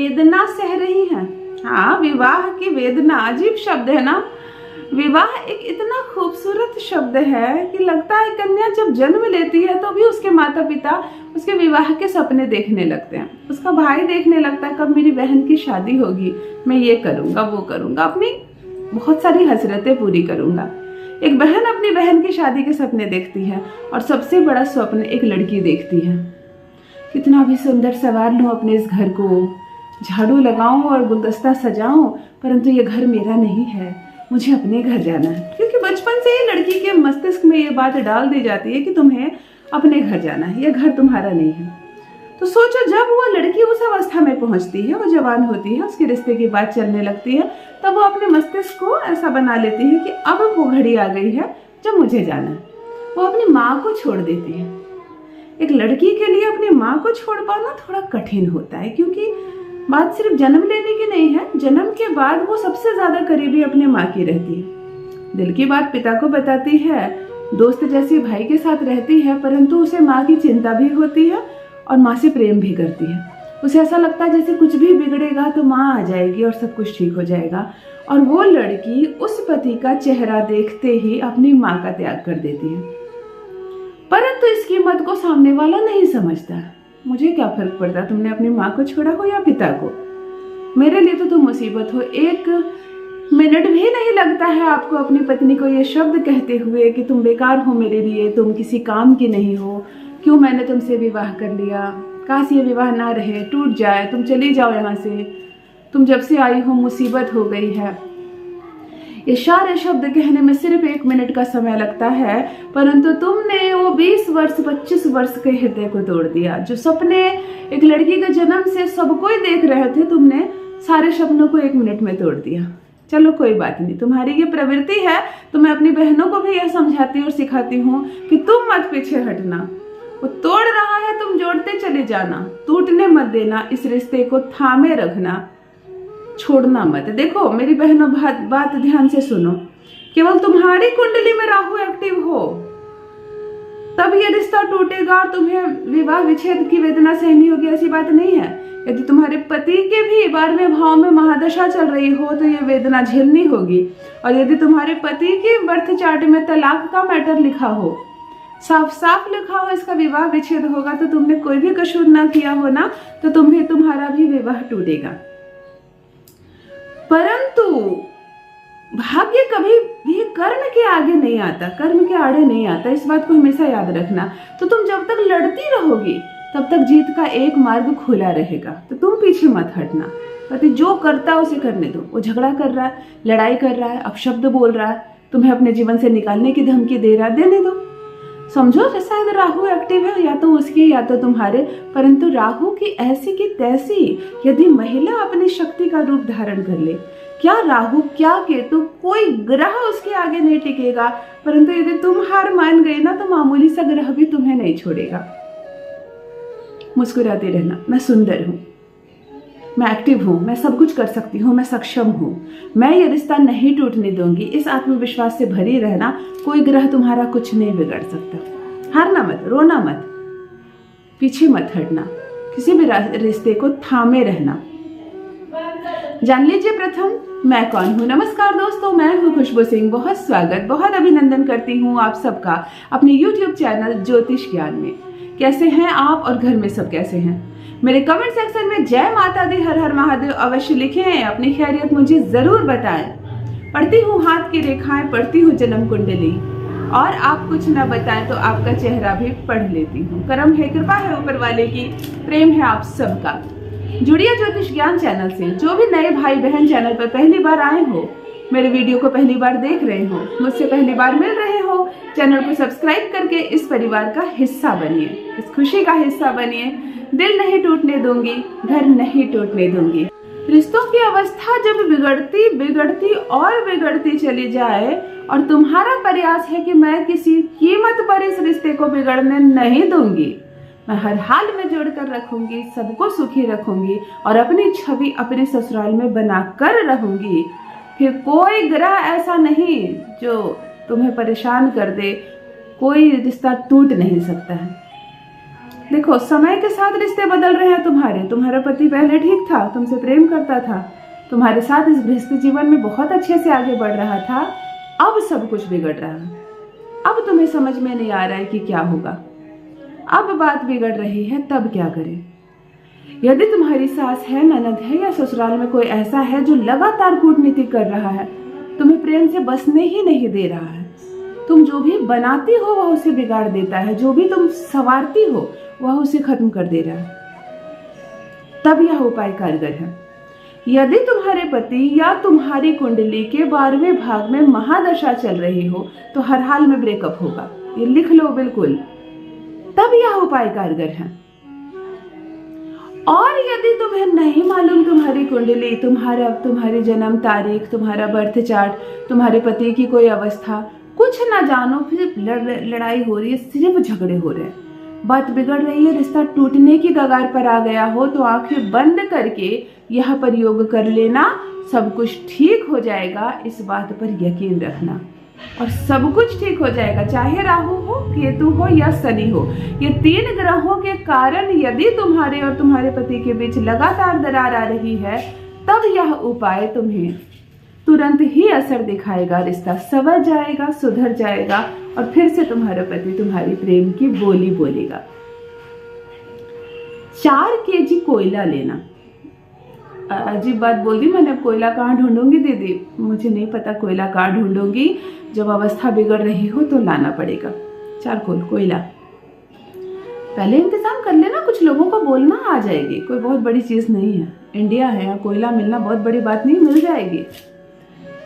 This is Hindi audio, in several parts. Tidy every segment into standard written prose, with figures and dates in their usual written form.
वेदना सह रही हैं। हाँ, विवाह की वेदना, अजीब शब्द है ना। विवाह एक इतना खूबसूरत शब्द है कि लगता है कन्या जब जन्म लेती है तो भी उसके माता पिता उसके विवाह के सपने देखने लगते हैं। उसका भाई देखने लगता है कब मेरी बहन की शादी होगी, मैं ये करूँगा वो करूँगा, अपनी बहुत सारी हसरतें पूरी करूँगा। एक बहन अपनी बहन की शादी के सपने देखती है और सबसे बड़ा स्वप्न एक लड़की देखती है। कितना भी सुंदर संवार लूँ अपने इस घर को, झाड़ू लगाऊं और गुलदस्ता सजाऊं, परंतु ये घर मेरा नहीं है, मुझे अपने घर जाना है। क्योंकि बचपन से ही लड़की के मस्तिष्क में ये बात डाल दी जाती है कि तुम्हें अपने घर जाना है, यह घर तुम्हारा नहीं है। तो सोचो, जब वो लड़की उस अवस्था में पहुंचती है, वो जवान होती है, उसके रिश्ते की बात चलने लगती है, तब वो अपने मस्तिष्क को ऐसा बना लेती है कि अब वो घड़ी आ गई है जब मुझे जाना है। वो अपनी माँ को छोड़ देती है। एक लड़की के लिए अपनी माँ को छोड़ पाना थोड़ा कठिन होता है, क्योंकि बात सिर्फ जन्म लेने की नहीं है। जन्म के बाद वो सबसे ज्यादा करीबी अपने माँ की रहती है। दिल की बात पिता को बताती है, दोस्त जैसी भाई के साथ रहती है, परंतु उसे माँ की चिंता भी होती है और माँ से प्रेम भी करती है। उसे ऐसा लगता है जैसे कुछ भी बिगड़ेगा तो माँ आ जाएगी और सब कुछ ठीक हो जाएगा। और वो लड़की उस पति का चेहरा देखते ही अपनी माँ का त्याग कर देती है। परंतु इस कीमत को सामने वाला नहीं समझता। मुझे क्या फर्क पड़ता तुमने अपनी माँ को छोड़ा हो या पिता को, मेरे लिए तो तुम मुसीबत हो। एक मिनट भी नहीं लगता है आपको अपनी पत्नी को ये शब्द कहते हुए कि तुम बेकार हो मेरे लिए, तुम किसी काम की नहीं हो, क्यों मैंने तुमसे विवाह कर लिया, काश ये विवाह ना रहे, टूट जाए, तुम चली जाओ यहाँ से, तुम जब से आई हो मुसीबत हो गई है। ये सारे शब्द कहने में सिर्फ 1 मिनट का समय लगता है, परंतु तुमने वो 20 वर्ष 25 वर्ष के हृदय को तोड़ दिया। जो सपने एक लड़की के जन्म से सब कोई देख रहे थे, तुमने सारे सपनों को 1 मिनट में तोड़ दिया। चलो कोई बात नहीं, तुम्हारी ये प्रवृत्ति है तो मैं अपनी बहनों को भी यह समझाती और सिखाती हूँ कि तुम मत पीछे हटना। वो तोड़ रहा है, तुम जोड़ते चले जाना, टूटने मत देना, इस रिश्ते को थामे रखना, छोड़ना मत। देखो मेरी बहनों, बात ध्यान से सुनो, केवल तुम्हारी कुंडली में राहु एक्टिव हो तब ये रिश्ता टूटेगा और तुम्हें विवाह विच्छेद की वेदना सहनी होगी, ऐसी बात नहीं है। यदि तुम्हारे पति के भी 12वें भाव में महादशा चल रही हो तो ये वेदना झेलनी होगी। और यदि तुम्हारे पति की बर्थ चार्ट में तलाक का मैटर लिखा हो, साफ साफ लिखा हो इसका विवाह विच्छेद होगा, तो तुमने कोई भी कसूर ना किया हो ना, तो तुम्हारा भी विवाह टूटेगा। परंतु भाग्य कभी भी कर्म के आगे नहीं आता, कर्म के आड़े नहीं आता, इस बात को हमेशा याद रखना। तो तुम जब तक लड़ती रहोगी तब तक जीत का एक मार्ग खुला रहेगा। तो तुम पीछे मत हटना। पति जो करता है उसे करने दो। वो झगड़ा कर रहा है, लड़ाई कर रहा है, अपशब्द बोल रहा है, तुम्हें अपने जीवन से निकालने की धमकी दे रहा है, देने दो। समझो शायद राहु एक्टिव है, या तो उसकी या तो तुम्हारे, परंतु राहु की ऐसी की तैसी यदि महिला अपनी शक्ति का रूप धारण कर ले, क्या राहु क्या केतु कोई ग्रह उसके आगे नहीं टिकेगा। परंतु यदि तुम हार मान गए ना, तो मामूली सा ग्रह भी तुम्हें नहीं छोड़ेगा। मुस्कुराते रहना, मैं सुंदर हूँ, मैं एक्टिव हूँ, मैं सब कुछ कर सकती हूँ, मैं सक्षम हूँ, मैं ये रिश्ता नहीं टूटने दूंगी। इस आत्मविश्वास से भरी रहना, कोई ग्रह तुम्हारा कुछ नहीं बिगाड़ सकता। हारना मत, रोना मत, पीछे मत हटना, किसी भी रिश्ते को थामे रहना। जान लीजिए प्रथम मैं कौन हूँ। नमस्कार दोस्तों, मैं हूँ खुशबू सिंह। बहुत स्वागत, बहुत अभिनंदन करती हूँ आप सबका अपने YouTube चैनल ज्योतिष ज्ञान में। कैसे हैं आप और घर में सब कैसे हैं? मेरे कमेंट सेक्शन में जय माता दी, हर हर महादेव अवश्य लिखें। अपनी खैरियत मुझे जरूर बताएं। पढ़ती हूँ हाथ की रेखाएं, पढ़ती हूँ जन्म कुंडली, और आप कुछ न बताएं तो आपका चेहरा भी पढ़ लेती हूँ। करम है, कृपा है ऊपर वाले की, प्रेम है आप सबका। जुड़िए ज्योतिष ज्ञान चैनल से। जो भी नए भाई बहन चैनल पर पहली बार आए हो, मेरे वीडियो को पहली बार देख रहे हो, मुझसे पहली बार मिल रहे हो, चैनल को सब्सक्राइब करके इस परिवार का हिस्सा बनिए, इस खुशी का हिस्सा बनिए। दिल नहीं टूटने दूंगी, घर नहीं टूटने दूंगी। रिश्तों की अवस्था जब बिगड़ती और बिगड़ती चली जाए, और तुम्हारा प्रयास है कि मैं किसी कीमत पर इस रिश्ते को बिगड़ने नहीं दूंगी, मैं हर हाल में जोड़कर रखूंगी, सबको सुखी रखूंगी और अपनी छवि अपने ससुराल में बनाकर रहूंगी। फिर कोई ग्रह ऐसा नहीं जो तुम्हें परेशान कर दे, कोई रिश्ता टूट नहीं सकता है। देखो समय के साथ रिश्ते बदल रहे हैं तुम्हारा पति पहले ठीक था, तुमसे प्रेम करता था, तुम्हारे साथ इस गृहस्थी जीवन में बहुत अच्छे से आगे बढ़ रहा था। अब सब कुछ बिगड़ रहा है, अब तुम्हें समझ में नहीं आ रहा है कि क्या होगा। अब बात बिगड़ रही है, तब क्या करें। यदि तुम्हारी सास है, ननद है या ससुराल में कोई ऐसा है जो लगातार कूटनीति कर रहा है, तुम्हें प्रेम से बसने ही नहीं दे रहा है, तुम जो भी बनाती हो वह उसे बिगाड़ देता है, जो भी तुम संवारती हो वह उसे खत्म कर दे रहा है, तब यह उपाय कारगर है। यदि तुम्हारे पति या तुम्हारी कुंडली के 12वें भाग में महादशा चल रही हो तो हर हाल में ब्रेकअप होगा, ये लिख लो बिल्कुल, तब यह उपाय कारगर है। और यदि तुम्हें नहीं मालूम तुम्हारी कुंडली, तुम्हारी जन्म तारीख, तुम्हारा बर्थ चार्ट, तुम्हारे पति की कोई अवस्था, कुछ ना जानो, फिर लड़ाई हो रही है, सिर्फ झगड़े हो रहे हैं, बात बिगड़ रही है, रिश्ता टूटने की कगार पर आ गया हो, तो आंखें बंद करके यह प्रयोग कर लेना, सब कुछ ठीक हो जाएगा, इस बात पर यकीन रखना। और सब कुछ ठीक हो जाएगा, चाहे राहु हो, केतु हो या शनि हो। ये 3 ग्रहों के कारण यदि तुम्हारे और तुम्हारे पति के बीच लगातार दरार आ रही है, तब यह उपाय तुम्हें तुरंत ही असर दिखाएगा, रिश्ता संवर जाएगा, सुधर जाएगा और फिर से तुम्हारा पति तुम्हारी प्रेम की बोली बोलेगा। 4 केजी कोयला लेना। अजीब बात बोल दी मैंने, कोयला कहाँ ढूंढूंगी दीदी, मुझे नहीं पता कोयला कहाँ ढूंढूंगी, जब अवस्था बिगड़ रही हो तो लाना पड़ेगा। चारकोल कोयला पहले इंतजाम कर लेना, कुछ लोगों को बोलना आ जाएगी, कोई बहुत बड़ी चीज़ नहीं है, इंडिया है, यहाँ कोयला मिलना बहुत बड़ी बात नहीं, मिल जाएगी।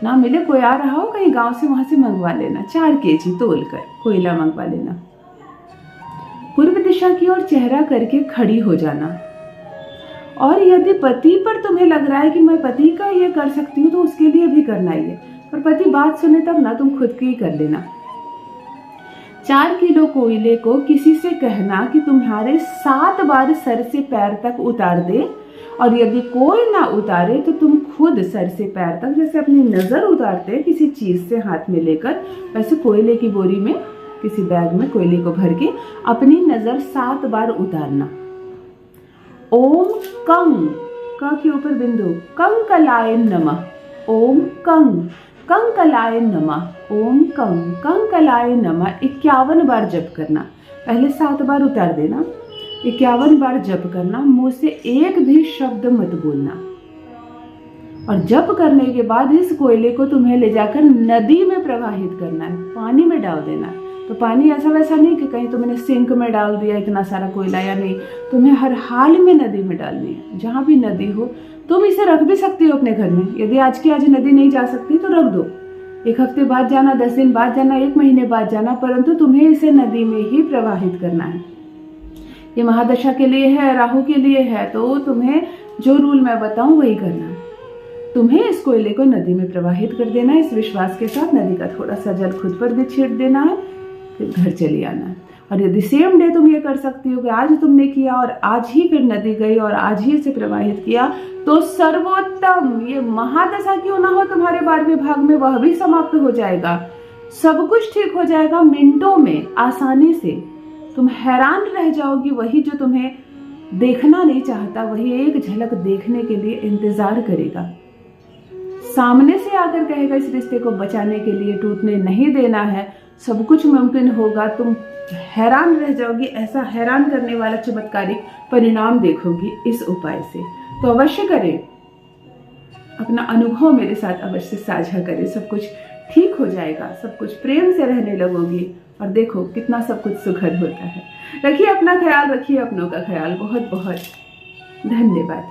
ना मिले, कोई आ रहा हो कहीं गांव से, वहां से मंगवा लेना, 4 केजी तोल कर कोयला मंगवा लेना। पूर्व दिशा की ओर चेहरा करके खड़ी हो जाना। और यदि पति पर तुम्हें लग रहा है कि मैं पति का ये कर सकती हूँ, तो उसके लिए भी करना ही है, पर पति बात सुने तब ना, तुम खुद की ही कर लेना। 4 किलो कोयले को किसी से कहना कि तुम्हारे 7 बार सर से पैर तक उतार दे, और यदि कोई ना उतारे तो तुम खुद सर से पैर तक, जैसे अपनी नजर उतारते किसी चीज से हाथ में लेकर, वैसे कोयले की बोरी में, किसी बैग में कोयले को भर के अपनी नजर 7 बार उतारना। ओम कंग, क के ऊपर बिंदु, कंकलाय नमः, ओम कंकलाय नमः, ओम कंकलाय नमः 51 बार जप करना। पहले 7 बार उतार देना, 51 बार जप करना, मुंह से एक भी शब्द मत बोलना। और जप करने के बाद इस कोयले को तुम्हें ले जाकर नदी में प्रवाहित करना है, पानी में डाल देना। तो पानी ऐसा वैसा नहीं कि कहीं तुमने सिंक में डाल दिया इतना सारा कोयला, या नहीं, तुम्हें हर हाल में नदी में डालनी है, जहाँ भी नदी हो। तुम इसे रख भी सकती हो अपने घर में, यदि आज की आज नदी नहीं जा सकती तो रख दो, 1 हफ्ते बाद जाना, 10 दिन बाद जाना, 1 महीने बाद जाना, परंतु तुम्हें इसे नदी में ही प्रवाहित करना है। ये महादशा के लिए है, राहु के लिए है, तो तुम्हें जो रूल मैं बताऊं वही करना है। तुम्हें इस कोयले को नदी में प्रवाहित कर देना है, इस विश्वास के साथ नदी का थोड़ा सा जल खुद पर भी छीट देना है, फिर घर चली आना है। और यदि सेम डे तुम ये कर सकती हो कि आज तुमने किया और आज ही फिर नदी गई और आज ही इसे प्रवाहित किया, तो सर्वोत्तम। ये महादशा क्यों ना हो तुम्हारे 12वें भाग में, वह भी समाप्त हो जाएगा, सब कुछ ठीक हो जाएगा मिनटों में, आसानी से। तुम हैरान रह जाओगी, वही जो तुम्हें देखना नहीं चाहता वही एक झलक देखने के लिए इंतजार करेगा, सामने से आकर कहेगा इस रिश्ते को बचाने के लिए टूटने नहीं देना है, सब कुछ मुमकिन होगा। तुम हैरान रह जाओगी, ऐसा हैरान करने वाला चमत्कारिक परिणाम देखोगी इस उपाय से। तो अवश्य करें, अपना अनुभव मेरे साथ अवश्य साझा करें, सब कुछ ठीक हो जाएगा, सब कुछ प्रेम से रहने लगोगी और देखो कितना सब कुछ सुखद होता है। रखिए अपना ख्याल, रखिए अपनों का ख्याल। बहुत बहुत धन्यवाद।